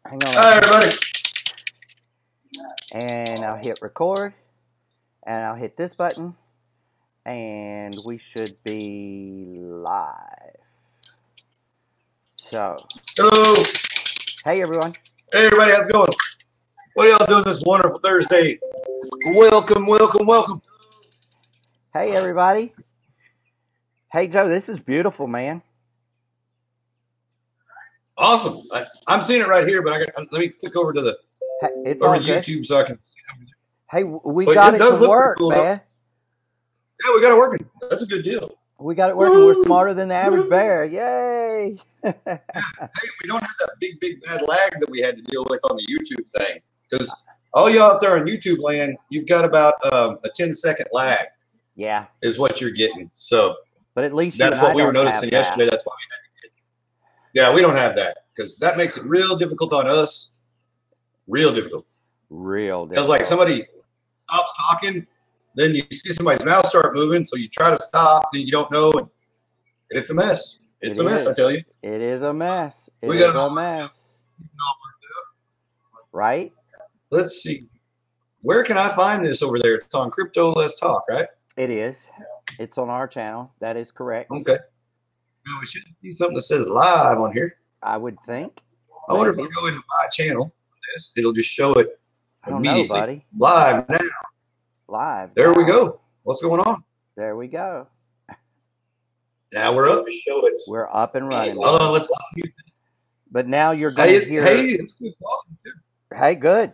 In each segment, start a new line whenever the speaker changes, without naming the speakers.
Hang on.
Hi, everybody.
And I'll hit record. And I'll hit this button. And we should be live. So,
Hello.
hey everyone.
Hey, everybody. How's it going? What are y'all doing this wonderful Thursday? Welcome, welcome, welcome.
Hey everybody. Hey Joe, this is beautiful, man.
Awesome. I'm seeing it right here, but let me click over to the
Hey, it's all good.
YouTube so I can see it.
Hey, we
But
got
it
it
does
to
look pretty
work,
cool, though.
man.
Yeah, we got it working. That's a good deal.
We got it working. We're
Woo!
smarter than the average
Woo!
bear. Yay!
Hey, we don't have that big bad lag that we had to deal with on the YouTube thing. Because all y'all out there on YouTube land, you've got about a 10-second lag
Yeah.
is what you're getting. So
But at least you
that's
and
what
I
we were
don't
noticing
have
yesterday.
that.
That's why we had to get. Yeah, we don't have that because that makes it real difficult on us. Real difficult.
Real
Because like
difficult.
somebody stops talking, then you see somebody's mouth start moving, so you try to stop, then you don't know, and it's a mess. It's a mess, I tell you.
It is a mess. It
We got
is
it all
a
worked out.
mess. Right?
Let's see. Where can I find this over there? It's on Crypto Let's Talk, right?
It is. It's on our channel. That is correct.
Okay. Now we should see something that says live on here.
I would think.
I wonder if
Maybe.
I go into my channel, it'll just show it
I don't know,
immediately.
buddy.
Live now.
Live.
There we
now.
go. What's going on?
There we go.
Now we're up.
We're up and running,
Hold on,
buddy.
let's.
But now you're going to hear.
Hey, it's good quality too.
Hey, good.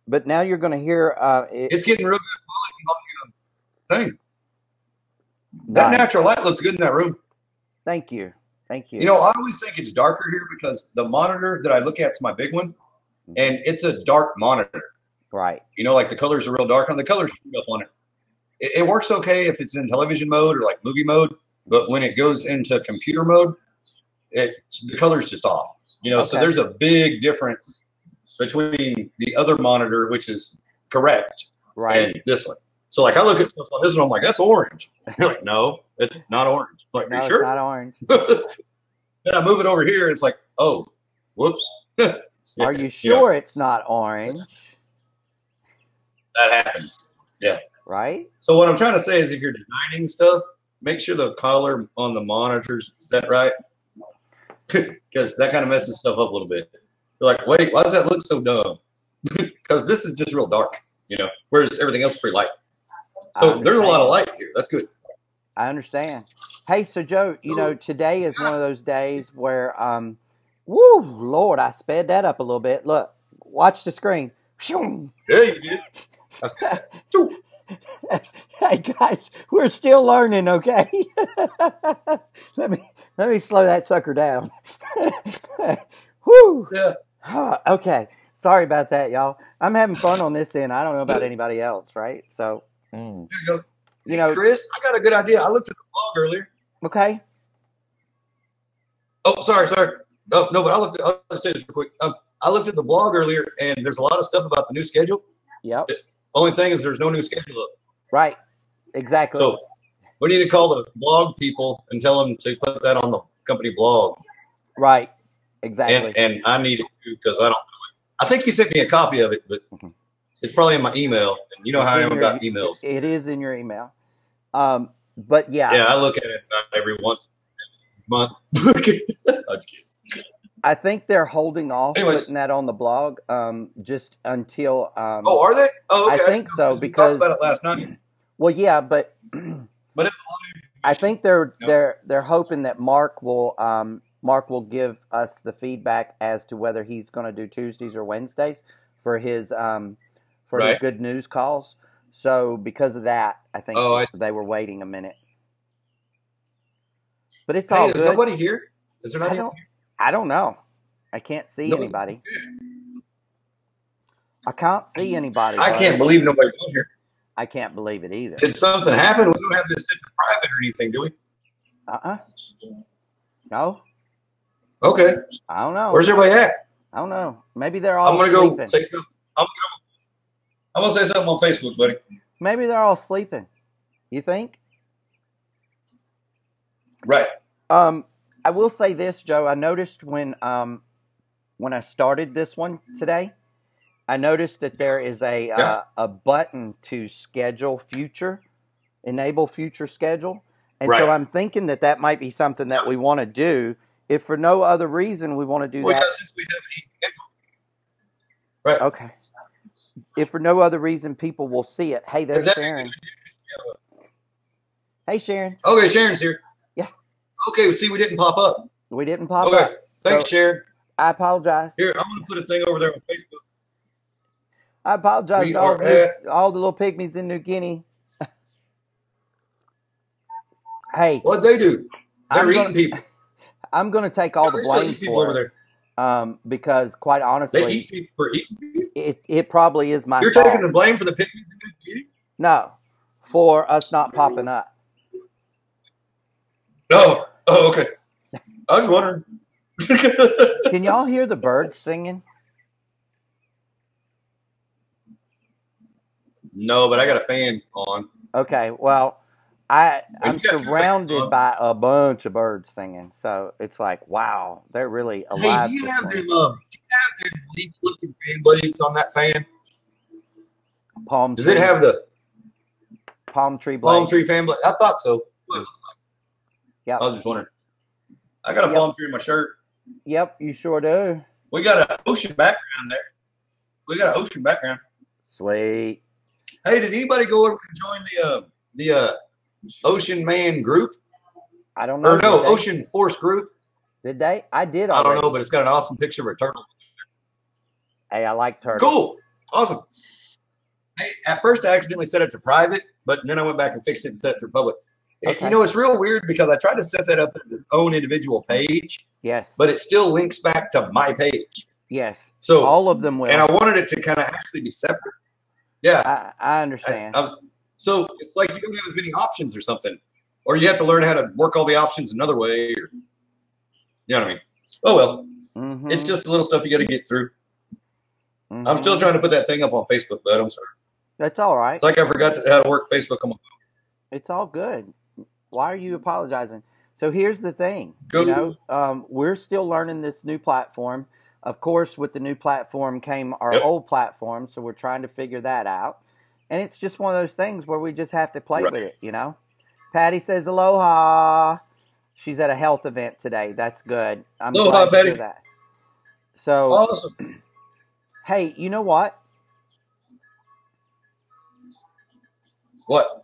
But now you're going to hear.
It's getting real good quality on the thing. That
Nice.
natural light looks good in that room.
Thank you. Thank you.
You know, I always think it's darker here because the monitor that I look at is my big one, and it's a dark monitor.
Right.
You know, like the colors are real dark on the colors up on it. It works okay if it's in television mode or like movie mode, but when it goes into computer mode, the color's just off. You know, so there's a big difference between the other monitor, which is correct, and this one. So, like, I look at stuff on this one, I'm like, that's orange. You're like, no, it's not orange. I'm like,
no,
are you sure?
It's not orange.
Then I move it over here, and it's like, oh, whoops.
Are you sure it's not orange?
That happens. Yeah.
Right?
So what I'm trying to say is if you're designing stuff, make sure the color on the monitors is set right. Because that kind of messes stuff up a little bit. You're like, wait, why does that look so dumb? Because this is just real dark, you know, whereas everything else is pretty light. So there's a lot of light here. That's good.
I understand. Hey, so Joe, you know, today is one of those days where, woo, Lord, I sped that up a little bit. Look, watch the screen.
Yeah, you did.
Hey guys, we're still learning, okay? let me slow that sucker down. Whoo.
Yeah.
Okay. Sorry about that, y'all. I'm having fun on this end. I don't know about anybody else, right? So,
There you go.
You know,
Chris, I got a good idea. I looked at the blog earlier.
Okay.
Oh, sorry. Oh, no, but I'll just say this real quick. I looked at the blog earlier, and there's a lot of stuff about the new schedule.
Yep.
The only thing is there's no new schedule up.
Right. Exactly.
So we need to call the blog people and tell them to put that on the company blog.
Right. Exactly.
And I need it too because I don't know it. I think you sent me a copy of it, but it's probably in my email. And you know how I am about emails.
It is in your email. But yeah.
Yeah, I look at it about every once a month.
I think they're holding off putting that on the blog just until.
Oh, are they? Oh, okay.
I think so because
we talked about it last night.
Well, yeah, but I think they're hoping that Mark will give us the feedback as to whether he's going to do Tuesdays or Wednesdays for his his good news calls. So because of that, I think they were waiting a minute. But it's all good.
Is nobody here? Is there nobody here?
I don't know. I can't see anybody. I can't see anybody.
I can't believe nobody's on here.
I can't believe it either.
Did something happen? We don't have this set to private or anything, do we?
No.
Okay.
I don't know.
Where's everybody at?
I don't know. Maybe they're all
sleeping.
I'm
going to say something. I'm going to say something on Facebook, buddy.
Maybe they're all sleeping. You think?
Right.
I will say this, Joe. I noticed when when I started this one today, I noticed that there is
Yeah.
a button to schedule future, enable future schedule, and so
Right.
I'm thinking that that might be something that we want to do. If for no other reason we want to do
Well, yeah,
that,
since we have right.
okay. If for no other reason people will see it. Hey, there's Sharon. Hey, Sharon.
Okay, Sharon's here.
Yeah.
Okay, well, see, we didn't pop up.
We didn't pop
Okay,
up.
thanks,
So
Sharon.
I apologize.
Here, I'm going to put a thing over there on Facebook.
I apologize
We
to
are
all the little pygmies in New Guinea. Hey,
what'd they do? They're eating people.
I'm going to take all the blame for it. Because quite honestly,
they eat people for eating people?
It probably is my
You're
fault.
taking the blame for the pygmies in New Guinea?
No, for us not popping up.
Oh, okay. I was wondering.
Can y'all hear the birds singing?
No, but I got a fan on.
Okay, well, I'm surrounded by a bunch of birds singing, so it's like, wow, they're really alive.
Hey, do you have them leaf-looking fan blades on that fan?
Palm
Does
tree.
it have the
palm tree blade?
Palm tree fan blade? I thought so. What it looks like.
Yeah.
I was just wondering. I got a palm tree in my shirt.
Yep, you sure do.
We got an ocean background there. We got an ocean background.
Sweet.
Hey, did anybody go over and join the Ocean Man group?
I don't know.
Or no, Ocean Force group.
Did they? I did
already. I don't know, but it's got an awesome picture of a turtle.
Hey, I like turtles.
Cool. Awesome. Hey, at first I accidentally set it to private, but then I went back and fixed it and set it to public. Okay. You know, it's real weird because I tried to set that up as its own individual page.
Yes.
But it still links back to my page.
Yes.
So
all of them will.
And I wanted it to kind of actually be separate. Yeah.
I understand.
So it's like you don't have as many options or something. Or you have to learn how to work all the options another way. Or, you know what I mean? Oh, well. Mm-hmm. It's just a little stuff you got to get through. Mm-hmm. I'm still trying to put that thing up on Facebook, but I'm sorry.
That's all right.
It's like I forgot how to work Facebook on my phone.
It's all good. Why are you apologizing? So here's the thing. We're still learning this new platform. Of course, with the new platform came our old platform, so we're trying to figure that out. And it's just one of those things where we just have to play with it, you know? Patty says aloha. She's at a health event today. That's good. I'm glad to hear that. So,
awesome.
Hey, you know what?
What?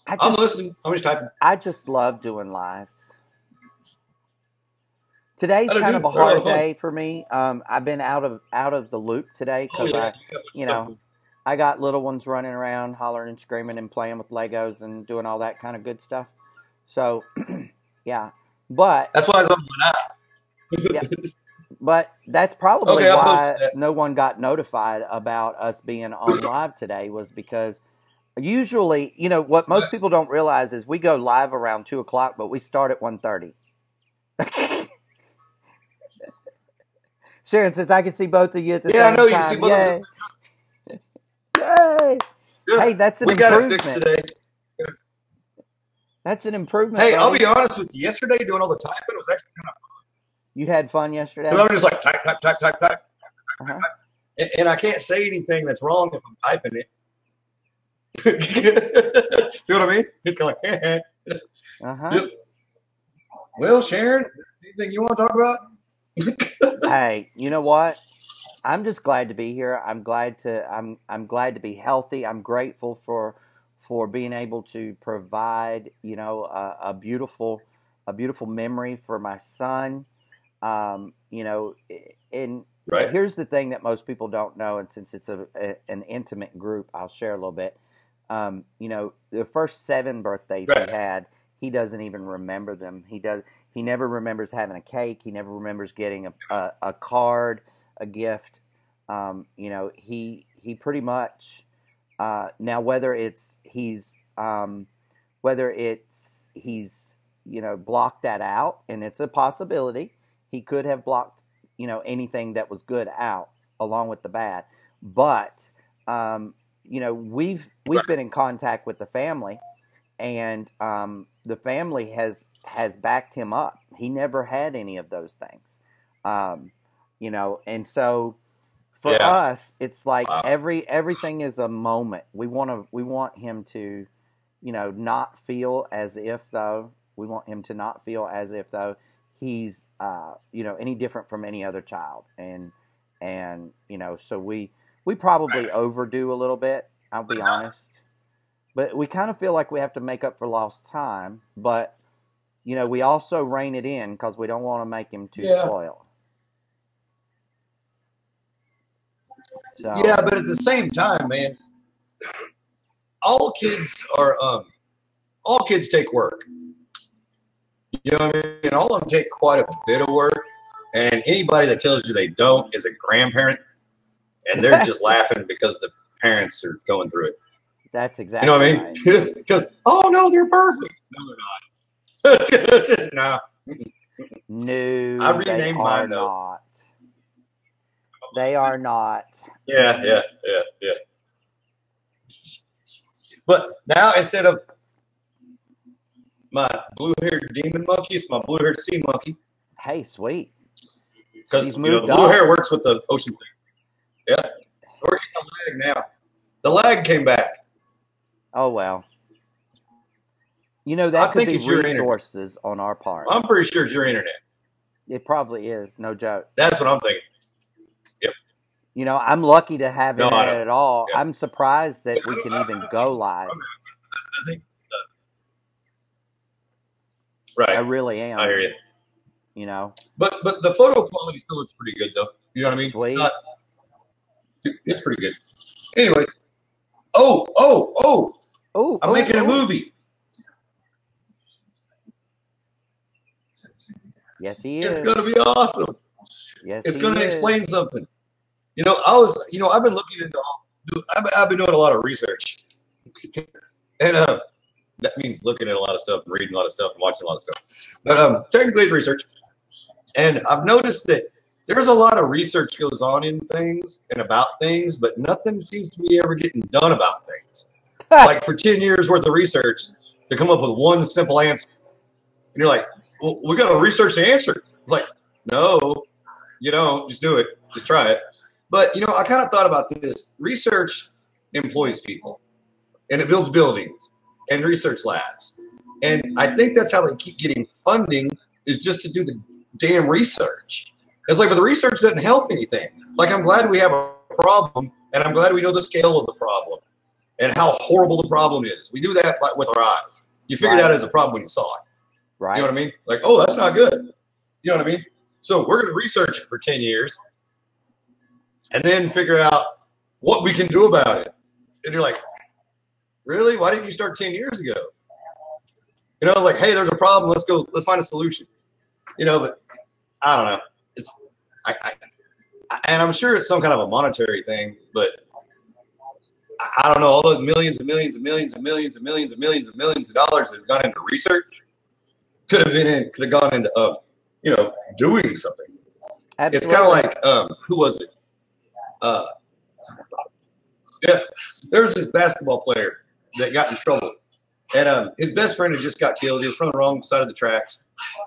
I'm listening. I'm just typing.
I just love doing lives. Today's kind of a hard day for me. I've been out of the loop today because I got little ones running around, hollering and screaming and playing with Legos and doing all that kind of good stuff. So, yeah, but
that's why I was on my eye.
Yeah, but that's probably why no one got notified about us being on live today was because usually, what most people don't realize is we go live around 2:00, but we start at 1:30. Sharon says, I can see both of you at the same time. Yeah, I know you can see both of us. Yay! Yeah. Hey, that's an improvement. We got it fixed today. Yeah. That's an improvement.
Hey, buddy. I'll be honest with you. Yesterday, doing all the typing, it was actually kind of fun.
You had fun yesterday?
I was just like type. Uh-huh. And I can't say anything that's wrong if I'm typing it. See what I mean? It's kind of like,
uh-huh.
Yep. Well, Sharon, anything you want to talk about?
Hey, you know what? I'm just glad to be here. I'm glad to be healthy. I'm grateful for being able to provide, a beautiful memory for my son. And here's the thing that most people don't know, and since it's an intimate group, I'll share a little bit. The first 7 birthdays he had, he doesn't even remember them. He never remembers having a cake. He never remembers getting a card, a gift. He pretty much now whether he's blocked that out, and it's a possibility. He could have blocked anything that was good out along with the bad, but we've been in contact with the family. And the family has backed him up. He never had any of those things. you know, and so for us, it's like everything is a moment. We want him to, you know, not feel as if though he's, you know, any different from any other child, and you know, so we probably overdo a little bit. I'll be honest, but we kind of feel like we have to make up for lost time, but you know, we also rein it in because we don't want to make him too spoiled. So.
Yeah, but at the same time, man, all kids take work. You know what I mean? And all of them take quite a bit of work. And anybody that tells you they don't is a grandparent, and they're just laughing because the parents are going through it.
That's exactly.
You know what I mean? Because no, they're perfect. No, they're not.
No,
I renamed mine though.
Not. They are not.
Yeah. But now instead of my blue-haired demon monkey, it's my blue-haired sea monkey.
Hey, sweet.
Because the blue hair works with the ocean thing. Yeah. We're getting a lag now. The lag came back.
Oh, well. You know, that could be resources on our part.
I'm pretty sure it's your internet.
It probably is. No joke.
That's what I'm thinking. Yep.
You know, I'm lucky to have internet at all. Yep. I'm surprised that we can even go live.
I think. Right.
I really am.
I hear you.
You know.
But the photo quality still looks pretty good, though. You know what I mean?
Sweet.
It's pretty good. Anyways. I'm making a movie.
Yes, he is.
It's going to be awesome.
Yes,
it's going to explain something. You know, I've been looking into I've been doing a lot of research. And that means looking at a lot of stuff and reading a lot of stuff and watching a lot of stuff. But technically it's research. And I've noticed that there's a lot of research goes on in things and about things, but nothing seems to be ever getting done about things. Like for 10 years worth of research to come up with one simple answer. And you're like, well, we got to research the answer. It's like, no, you don't. Just do it. Just try it. But, you know, I kind of thought about this. Research employs people, and it builds buildings and research labs. And I think that's how they keep getting funding, is just to do the damn research. It's like, but the research doesn't help anything. Like, I'm glad we have a problem, and I'm glad we know the scale of the problem and how horrible the problem is. We do that with our eyes. You figured out as a problem when you saw it.
Right.
You know what I mean? Like, oh, that's not good. You know what I mean? So we're going to research it for 10 years and then figure out what we can do about it. And you're like, really? Why didn't you start 10 years ago? You know, like, hey, there's a problem. Let's find a solution. You know, but I don't know. And I'm sure it's some kind of a monetary thing, but I don't know. All those millions and millions and millions and millions and millions and millions and millions of dollars that have gone into research could have gone into, you know, doing something. Absolutely. It's kind of like, who was it? Yeah, there was this basketball player that got in trouble, and his best friend had just got killed. He was from the wrong side of the tracks,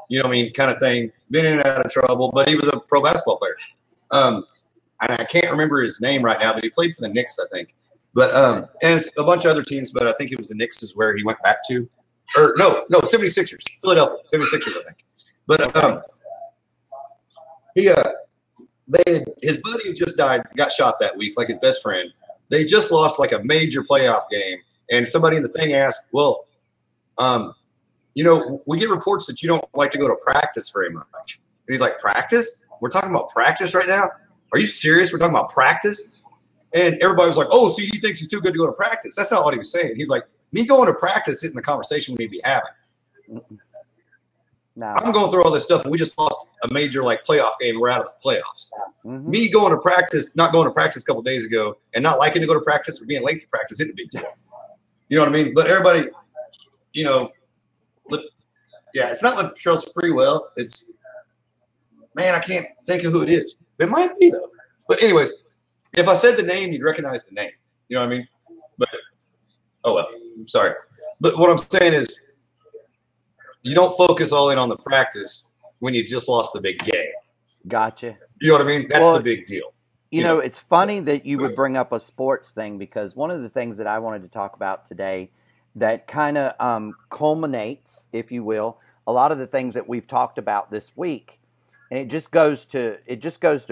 you know what I mean, kind of thing. Been in and out of trouble, but he was a pro basketball player. And I can't remember his name right now, but he played for the Knicks, I think. But and it's a bunch of other teams, but I think it was the Knicks is where he went back to. Or no, 76ers, Philadelphia, 76ers, I think. But his buddy had just died, got shot that week, like his best friend. They just lost like a major playoff game, and somebody in the thing asked, well, you know, we get reports that you don't like to go to practice very much. And he's like, practice? We're talking about practice right now? Are you serious? We're talking about practice? And everybody was like, oh, see, he thinks he's too good to go to practice. That's not what he was saying. He's like, me going to practice isn't the conversation we need to be having. No. I'm going through all this stuff, and we just lost a major like playoff game. We're out of the playoffs. Mm-hmm. Me going to practice, not going to practice a couple days ago, and not liking to go to practice or being late to practice isn't a big deal. You know what I mean? But everybody, you know, yeah, it's not Latrell Sprewell. It's, man, I can't think of who it is. It might be, though. But anyways, if I said the name, you'd recognize the name. You know what I mean? But, oh, well, I'm sorry. But what I'm saying is, you don't focus all in on the practice when you just lost the big game.
Gotcha.
You know what I mean? That's the big deal.
You know, it's funny that you would bring up a sports thing, because one of the things that I wanted to talk about today that kind of culminates, if you will, a lot of the things that we've talked about this week, and it just goes to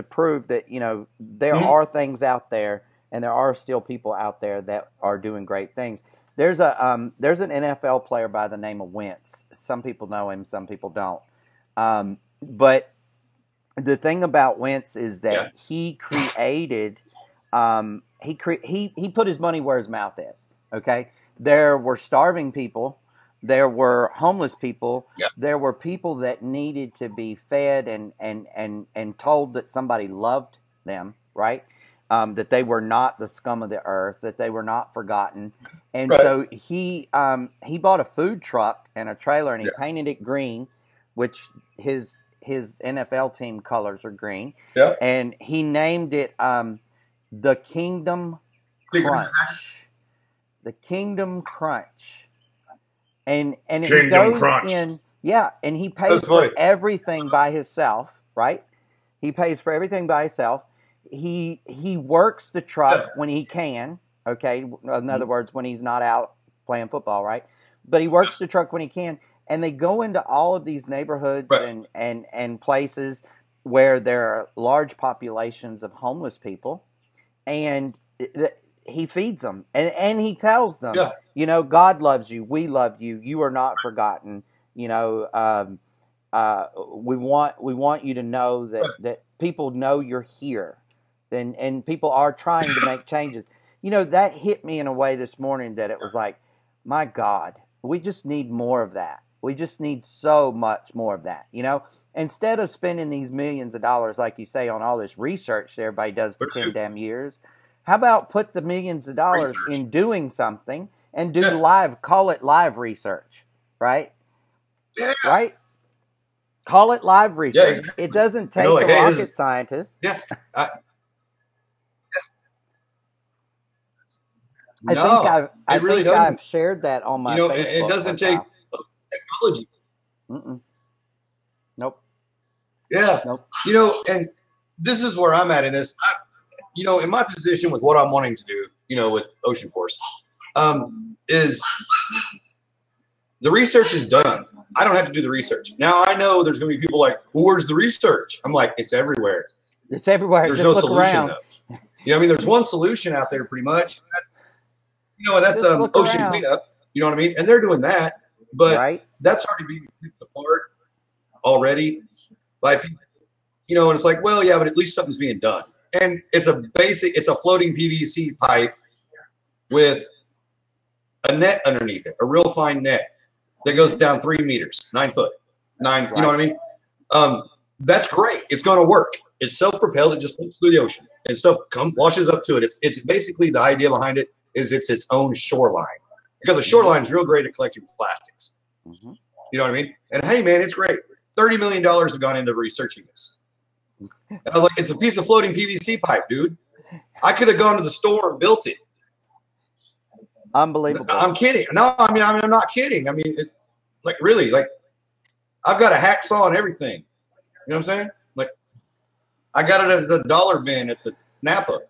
prove that, you know, there are things out there, and there are still people out there that are doing great things. There's an NFL player by the name of Wentz. Some people know him, some people don't. But the thing about Wentz is that he created, he put his money where his mouth is. Okay, there were starving people, there were homeless people, there were people that needed to be fed and told that somebody loved them, right? That they were not the scum of the earth, that they were not forgotten, and so he bought a food truck and a trailer, and he painted it green, which his NFL team colors are green, and he named it the Kingdom Crunch. The Kingdom Crunch. And he goes in, and he pays for everything by himself, right? He pays for everything by himself. He works the truck when he can, okay? In other words, when he's not out playing football, right? But he works the truck when he can, and they go into all of these neighborhoods and places where there are large populations of homeless people, and he feeds them, and he tells them, you know, God loves you, we love you, you are not forgotten. You know, we want you to know that people know you're here, and people are trying to make changes. You know, that hit me in a way this morning that it was like, my God, we just need more of that. We just need so much more of that, you know? Instead of spending these millions of dollars, like you say, on all this research that everybody does for 10 damn years, how about put the millions of dollars in doing something and do call it live research, right?
Yeah.
Right? Call it live research. Yeah, exactly. It doesn't take a rocket scientist.
Yeah.
I think I've shared that on my Facebook.
It doesn't take technology.
Nope.
Yeah.
Nope.
You know, and this is where I'm at in this. You know, in my position with what I'm wanting to do, you know, with Ocean Force, is the research is done. I don't have to do the research. Now I know there's going to be people like, well, where's the research? I'm like, it's everywhere.
It's everywhere.
There's no solution though. You know, I mean, there's one solution out there pretty much. That's ocean cleanup. You know what I mean? And they're doing that, but that's already being picked apart already by people. You know, and it's like, well, yeah, but at least something's being done. And it's a floating PVC pipe with a net underneath it, a real fine net that goes down 3 meters, 9 foot, you know what I mean? That's great. It's going to work. It's self-propelled. It just floats through the ocean and stuff washes up to it. It's basically the idea behind it is it's its own shoreline, because the shoreline is real great at collecting plastics. You know what I mean? And hey, man, it's great. $30 million have gone into researching this. And I was like, it's a piece of floating PVC pipe, dude. I could have gone to the store and built it.
Unbelievable.
I'm kidding. No, I mean, I'm not kidding. I mean, really, I've got a hacksaw and everything. You know what I'm saying? Like, I got it at the dollar bin at the Napa.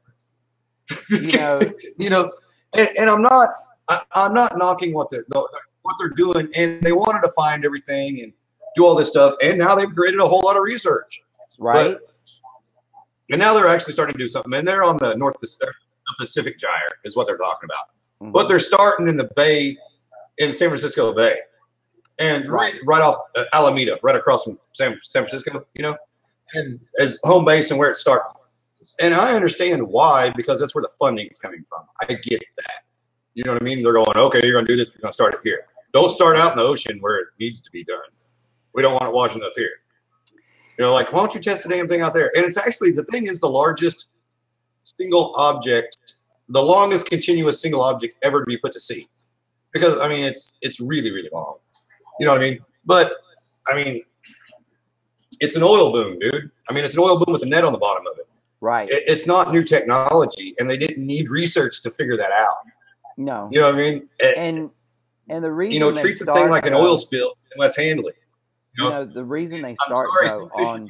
You know, and I'm not knocking what they're doing, and they wanted to find everything and do all this stuff, and now they've created a whole lot of research.
Right.
And now they're actually starting to do something, and they're on the Pacific Gyre is what they're talking about. But they're starting in the bay, in San Francisco Bay, and right off Alameda, right across from San Francisco, you know, and as home base and where it starts. And I understand why, because that's where the funding is coming from. I get that. You know what I mean? They're going, okay, you're going to do this. You're going to start it here. Don't start out in the ocean where it needs to be done. We don't want it washing up here. You know, like, why don't you test the damn thing out there? And it's actually, the thing is the largest single object, the longest continuous single object ever to be put to sea. Because, I mean, it's really, really long. You know what I mean? But, I mean, it's an oil boom, dude. I mean, it's an oil boom with a net on the bottom of it.
Right.
It's not new technology, and they didn't need research to figure that out.
No.
You know what I mean?
And the reason,
you know, treat the thing like an oil spill and let's handle it.
You know, the reason they start
on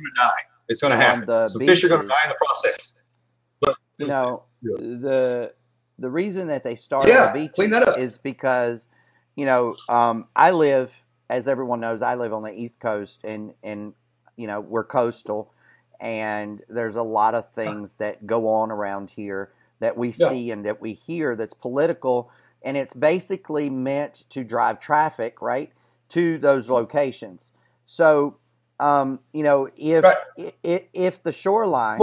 It's going to happen. Some fish are going to die in the process. But
you know, the reason that they start on the beaches is because, you know, I live, as everyone knows, I live on the East Coast, and you know, we're coastal, and there's a lot of things that go on around here that we see and that we hear that's political, and it's basically meant to drive traffic, right, to those locations. So, you know, if the shoreline,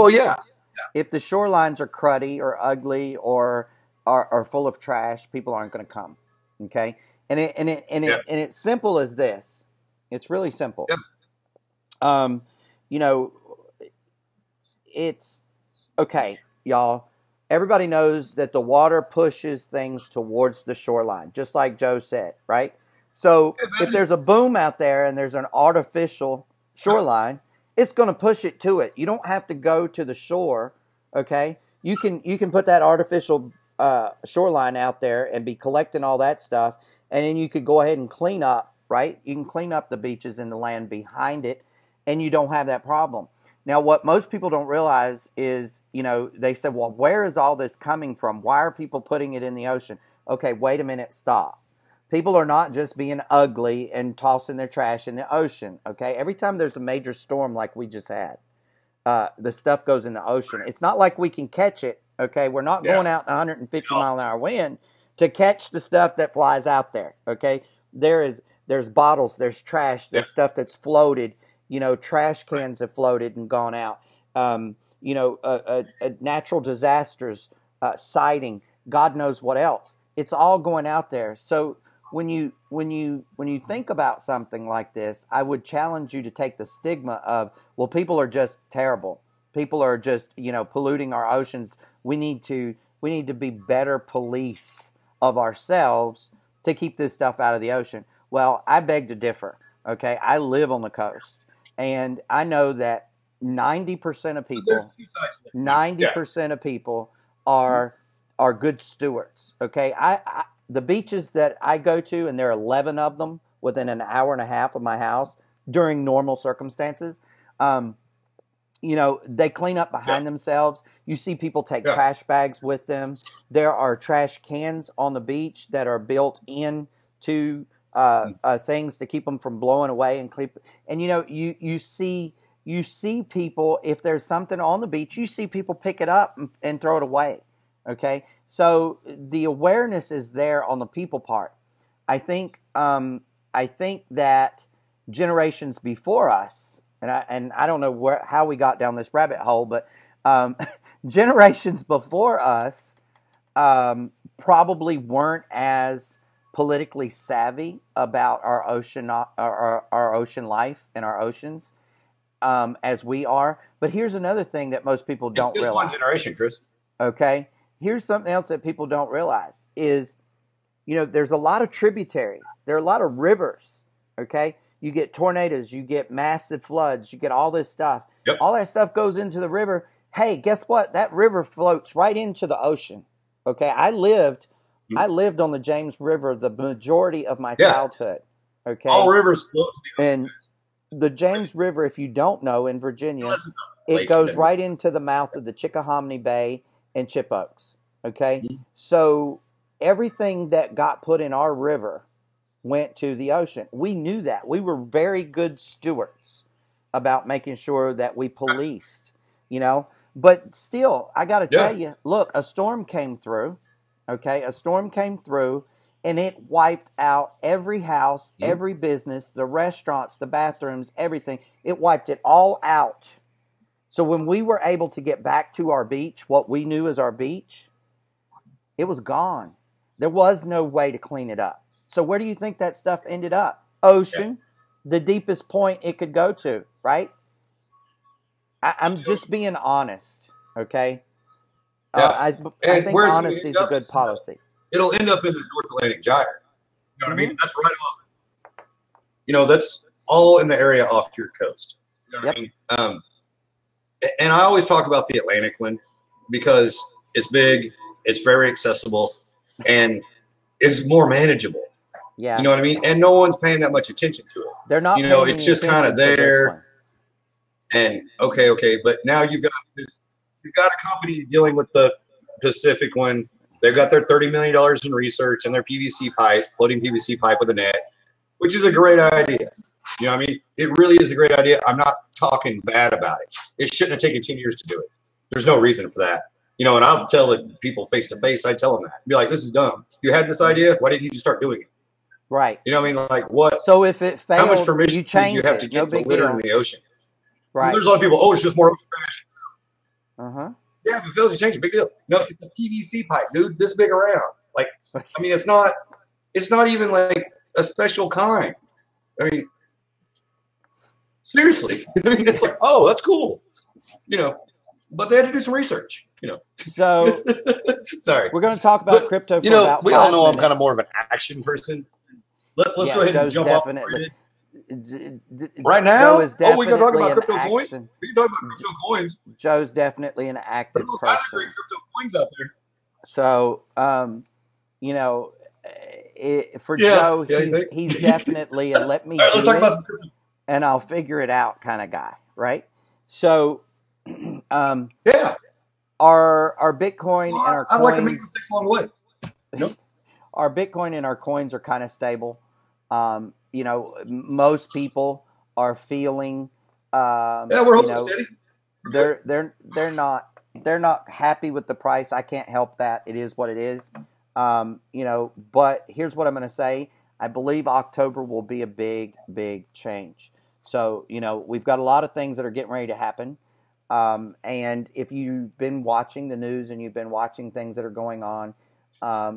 if the shorelines are cruddy or ugly or are full of trash, people aren't going to come. Okay, and it's simple as this. It's really simple. You know, it's okay, y'all. Everybody knows that the water pushes things towards the shoreline, just like Joe said, right? So if there's a boom out there and there's an artificial shoreline, it's going to push it to it. You don't have to go to the shore, okay? You can put that artificial shoreline out there and be collecting all that stuff, and then you could go ahead and clean up, right? You can clean up the beaches and the land behind it, and you don't have that problem. Now, what most people don't realize is, you know, they said, well, where is all this coming from? Why are people putting it in the ocean? Okay, wait a minute, stop. People are not just being ugly and tossing their trash in the ocean, okay? Every time there's a major storm like we just had, the stuff goes in the ocean. It's not like we can catch it, okay? We're not going out in 150-mile-an-hour wind to catch the stuff that flies out there, okay? There's bottles, there's trash, there's stuff that's floated. You know, trash cans have floated and gone out. You know, natural disasters, sighting, God knows what else. It's all going out there. So when you think about something like this, I would challenge you to take the stigma of, well, people are just terrible. People are just, you know, polluting our oceans. We need to be better police of ourselves to keep this stuff out of the ocean. Well, I beg to differ. Okay, I live on the coast. And I know that 90% of people, 90% of people are good stewards. Okay, the beaches that I go to, and there are 11 of them within an hour and a half of my house during normal circumstances. You know, they clean up behind themselves. You see people take trash bags with them. There are trash cans on the beach that are built into things to keep them from blowing away and clip. And you know, you see people, if there's something on the beach, you see people pick it up and throw it away. Okay, so the awareness is there on the people part. I think that generations before us, and I don't know how we got down this rabbit hole, but generations before us probably weren't as politically savvy about our ocean, our ocean life and our oceans as we are. But here's another thing that most people don't realize.
One generation, Chris.
Okay, here's something else that people don't realize is, you know, there's a lot of tributaries. There are a lot of rivers. Okay, you get tornadoes, you get massive floods, you get all this stuff. All that stuff goes into the river. Hey, guess what? That river floats right into the ocean. Okay, I lived on the James River the majority of my childhood. Okay,
all rivers float to the
ocean. And the James River, if you don't know, in Virginia, it goes right into the mouth of the Chickahominy Bay and Chip Oaks. Okay, so everything that got put in our river went to the ocean. We knew that. We were very good stewards about making sure that we policed, you know. But still, I got to tell you, look, a storm came through. Okay, a storm came through, and it wiped out every house, every business, the restaurants, the bathrooms, everything. It wiped it all out. So when we were able to get back to our beach, what we knew as our beach, it was gone. There was no way to clean it up. So where do you think that stuff ended up? Ocean, the deepest point it could go to, right? I'm just being honest, okay? I think honesty is a good policy.
It'll end up in the North Atlantic Gyre. You know what I mean? That's right off. You know, that's all in the area off your coast. You know what I mean? And I always talk about the Atlantic one because it's big, it's very accessible, and it's more manageable.
Yeah.
You know what I mean? And no one's paying that much attention to it.
They're not.
You know, it's just kind of there. And okay, but now you've got a company dealing with the Pacific one. They've got their $30 million in research and their PVC pipe, floating PVC pipe with a net, which is a great idea. You know what I mean? It really is a great idea. I'm not talking bad about it. It shouldn't have taken 10 years to do it. There's no reason for that. You know, and I'll tell it people face to face. I tell them that. Be like, this is dumb. You had this idea. Why didn't you just start doing it?
Right.
You know what I mean? Like what?
So if it failed,
how much permission
do
you have to get to litter in the ocean? Right. There's a lot of people, it's just more ocean trash.
Uh-huh.
Yeah, if it fails, you change it. Big deal. No, it's a PVC pipe, dude, this big around. Like, I mean, it's not even like a special kind. I mean, seriously. I mean, it's like, oh, that's cool. You know, but they had to do some research, you know.
So,
sorry.
We're going to talk about crypto for about 5
we all know
minutes.
I'm kind of more of an action person. Let's go ahead and jump off right now.
Joe is definitely
we can talk about crypto coins. We can talk about crypto coins.
Joe's definitely an active person.
There's all kinds of crypto coins out there.
So, you know, for Joe, he's definitely a let me do it, and I'll figure it out kind of guy, right? So,
yeah.
Our Bitcoin and our coins.
I'd like to make mistakes along the way. Nope.
Our Bitcoin and our coins are kind of stable. You know, most people are feeling.
Yeah, we're holding steady.
They're not happy with the price. I can't help that. It is what it is. You know, but here's what I'm going to say. I believe October will be a big change. So, you know, we've got a lot of things that are getting ready to happen. And if you've been watching the news and you've been watching things that are going on,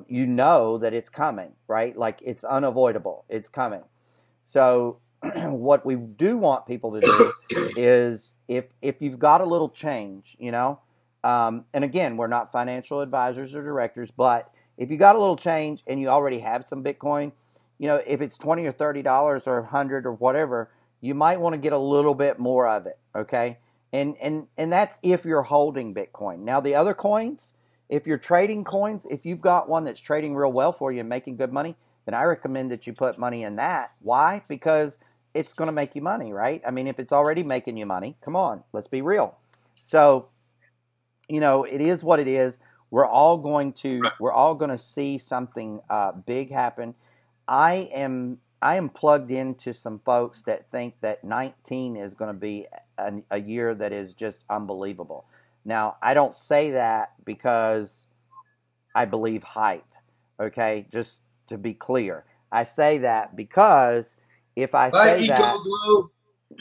you know that it's coming, right? Like it's unavoidable. It's coming. So what we do want people to do is if you've got a little change, you know, and again, we're not financial advisors or directors, but if you got a little change and you already have some Bitcoin, you know, if it's $20 or $30 or $100 or whatever, you might want to get a little bit more of it, okay? And that's if you're holding Bitcoin. Now, the other coins, if you're trading coins, if you've got one that's trading real well for you and making good money, then I recommend that you put money in that. Why? Because it's going to make you money, right? I mean, if it's already making you money, come on, let's be real. So, you know, it is what it is. We're all going to see something big happen. I am plugged into some folks that think that 19 is going to be a year that is just unbelievable. Now, I don't say that because I believe hype, okay? Just to be clear. I say that because if I say
EcoGlow.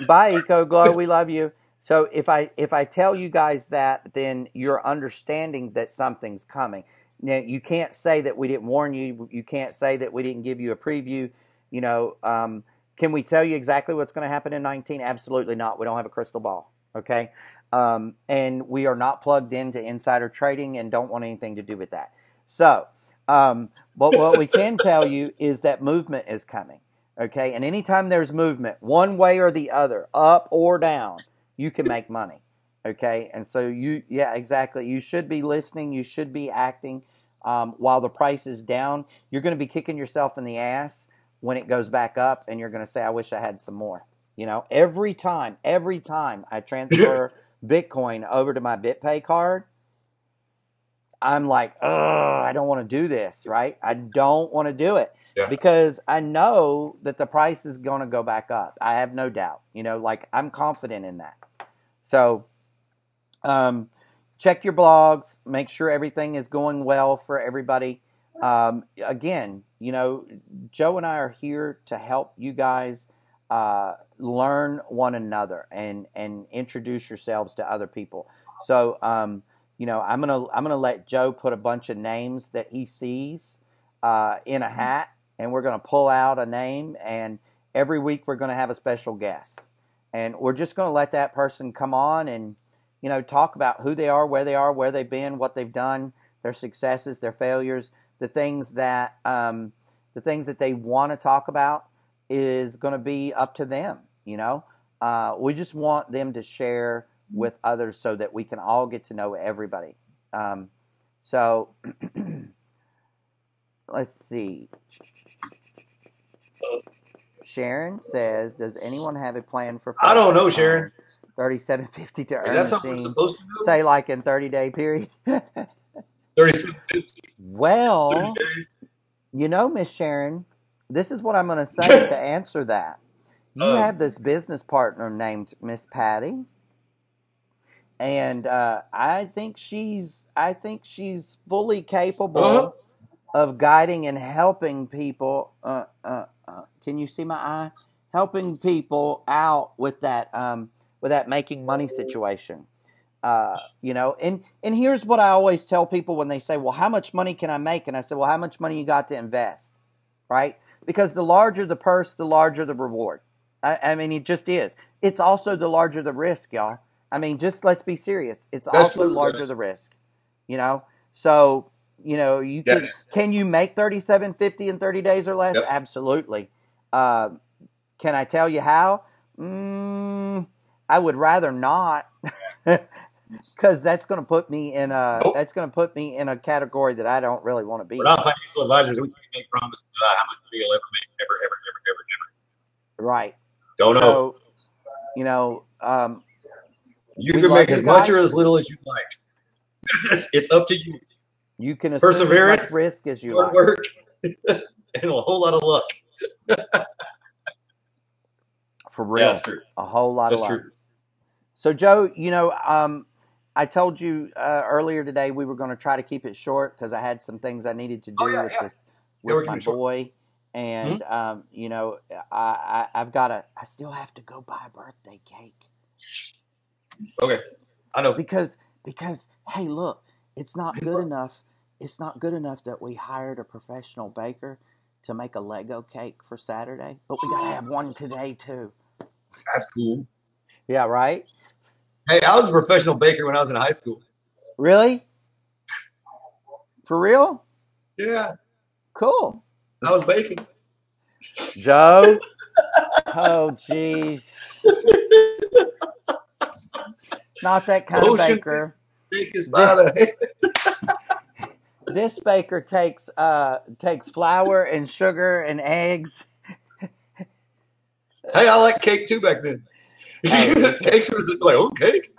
Bye, EcoGlow, we love you. So if I tell you guys that, then you're understanding that something's coming. Now, you can't say that we didn't warn you. You can't say that we didn't give you a preview. You know, can we tell you exactly what's going to happen in 19? Absolutely not. We don't have a crystal ball, okay? And we are not plugged into insider trading and don't want anything to do with that. So, but what we can tell you is that movement is coming, okay? And anytime there's movement, one way or the other, up or down, you can make money, okay? And so yeah, exactly. You should be listening. You should be acting. While the price is down, you're going to be kicking yourself in the ass when it goes back up, and you're going to say, I wish I had some more. You know, every time I transfer Bitcoin over to my BitPay card, I'm like, I don't want to do this, right? I don't want to do it because I know that the price is going to go back up. I have no doubt. You know, like I'm confident in that. So check your blogs. Make sure everything is going well for everybody. Again, you know, Joe and I are here to help you guys learn one another and introduce yourselves to other people. So, you know, I'm gonna let Joe put a bunch of names that he sees in a hat, and we're gonna pull out a name, and every week we're gonna have a special guest, and we're just gonna let that person come on and, you know, talk about who they are, where they've been, what they've done, their successes, their failures, the things that they want to talk about is going to be up to them. You know, we just want them to share with others so that we can all get to know everybody. So let's see. Sharon says, "Does anyone have a plan for?"
I don't know, Sharon.
$37.50 to
Is
earn
that something we're
machines.
supposed to do?
Say like in 30-day period.
37.50.
Well,
30 days.
Miss Sharon, this is what I'm going to say to answer that. You have this business partner named Miss Patty, and I think she's fully capable of guiding and helping people. Can you see my eye? Helping people out with that making money situation. And here's what I always tell people when they say, well, how much money can I make? And I say, well, how much money you got to invest, right? Because the larger the purse, the larger the reward. I mean, it just is. It's also the larger the risk, y'all. I mean, just let's be serious. It's also larger the risk, So, can you make $37.50 in 30 days or less?
Yep.
Absolutely. Can I tell you how? I would rather not, because that's going to put me in a category that I don't really want to be.
We're not financial advisors. We can't make promises about how much money you'll ever make. Ever.
Right.
Don't know.
So,
you can make as much or as little as you like. It's up to you.
You can assume perseverance, as much risk as you
hard work, and a whole lot of luck.
For real.
Yeah, that's true.
A whole lot
that's
of luck.
True.
So, Joe, I told you earlier today we were going to try to keep it short because I had some things I needed to do with my boy. And, I still have to go buy a birthday cake.
Okay. I know.
Because, hey, look, it's not good enough. It's not good enough that we hired a professional baker to make a Lego cake for Saturday, but we got to have one today, too.
That's cool.
Yeah, right?
Hey, I was a professional baker when I was in high school.
Really? For real?
Yeah.
Cool.
I was baking.
Joe? Oh, jeez. Not that kind of baker. This baker takes flour and sugar and eggs.
Hey, I like cake too back then. Cakes were like, cake.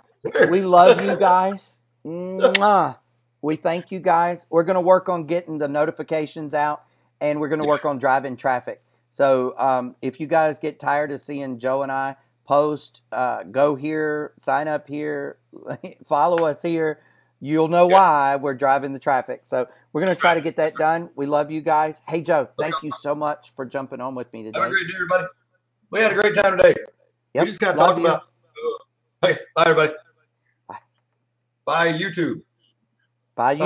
We love you guys. Mwah. We thank you guys. We're going to work on getting the notifications out, and we're going to work on driving traffic. So if you guys get tired of seeing Joe and I post, go here, sign up here, follow us here, you'll know why we're driving the traffic. So we're going to try to get that done. We love you guys. Hey, Joe, thank you so much for jumping on with me today.
Have a great day, everybody. We had a great time today.
Yep.
We just kind of talked about. Hey, bye, everybody. Bye, YouTube.
Bye, YouTube.